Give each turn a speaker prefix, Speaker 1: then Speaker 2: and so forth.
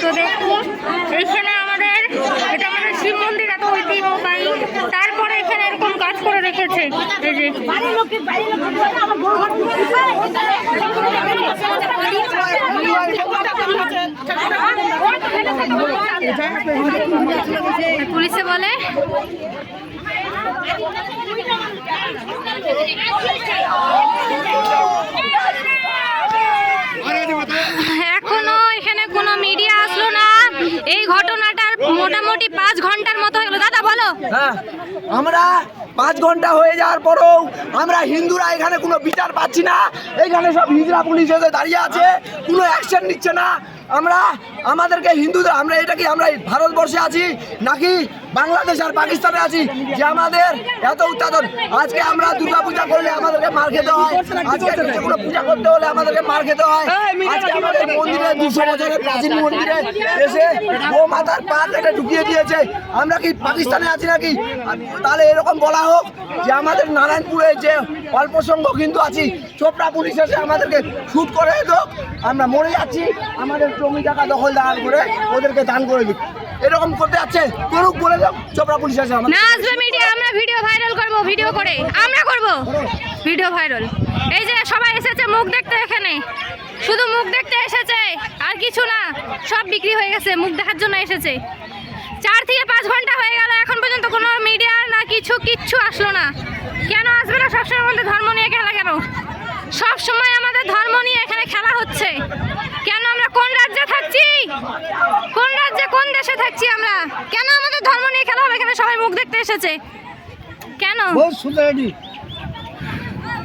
Speaker 1: তো দেখুন এখানে আমাদের এটা আমাদের শিব মন্দির এত ঐতিহ্যবাহী, তারপরে এখানে এরকম কাজ করে রেখেছে। এই যে পুলিশে বলে এখনো এখানে কোনো মিডিয়া আসলো না। এই ঘটনাটার মোটামুটি 5 ঘন্টার মতো হলো। দাদা বলো।
Speaker 2: হ্যাঁ, আমরা 5 ঘন্টা হয়ে যাওয়ার পরেও আমরা হিন্দুরা এখানে কোনো বিচার পাচ্ছি না। এখানে সব হিজড়া পুলিশ এসে দাঁড়িয়ে আছে, কোনো অ্যাকশন নিচ্ছে না। আমাদেরকে হিন্দুদের আমরা এটা কি আমরা ভারতবর্ষে আছি নাকি বাংলাদেশ আর পাকিস্তানে আছি যে আমাদের এত অত্যাচার? আজকে আমরা দুর্গা পূজা করলে আমাদেরকে মার খেতে হয়, আজকে কোনো পূজা করতে হলে আমাদেরকে মার খেতে হয়। আজকে আমাদের মন্দিরে 200 বছরের প্রাচীন মন্দিরে এসে ও মাতার পা কেটে ঢুকিয়ে দিয়েছে। আমরা কি পাকিস্তানে আছি নাকি? তাহলে এরকম বলা হোক যে আমাদের নারায়ণপুরে যে অল্প সংখ্যক হিন্দু আছি, চোপড়া পুলিশ এসে আমাদেরকে শুট করে হোক, আমরা মরে যাচ্ছি, আমাদের জমি টাকা দখলদার করে ওদেরকে দান করে দিই। এরকম করতে যাচ্ছে করুক, বলে দাও চোপড়া পুলিশ আছে
Speaker 1: না আসবে মিডিয়া, আমরা ভিডিও ভাইরাল করব, ভিডিও করে আমরা করব ভিডিও ভাইরাল। এই যে সবাই এসেছে মুখ দেখতে, এখানে শুধু মুখ দেখতে এসেছে আর কিছু না, সব বিক্রি হয়ে গেছে, মুখ দেখার জন্য এসেছে। 4 থেকে 5 ঘন্টা হয়ে গেল, এখন পর্যন্ত কোনো মিডিয়া না কিচ্ছু আসলো না। কেন আসবে না? সবসময় আমাদের ধর্ম নিয়ে খেলা, কেন সব সময় আমাদের ধর্ম নিয়ে এখানে খেলা হচ্ছে? কেন? আমরা কোন রাজ্যে থাকছি, কোন রাজ্যে কোন দেশে থাকছি আমরা? কেন আমাদের ধর্ম নিয়ে খেলা হবে? এখানে সবাই মুখ দেখতে এসেছে কেন?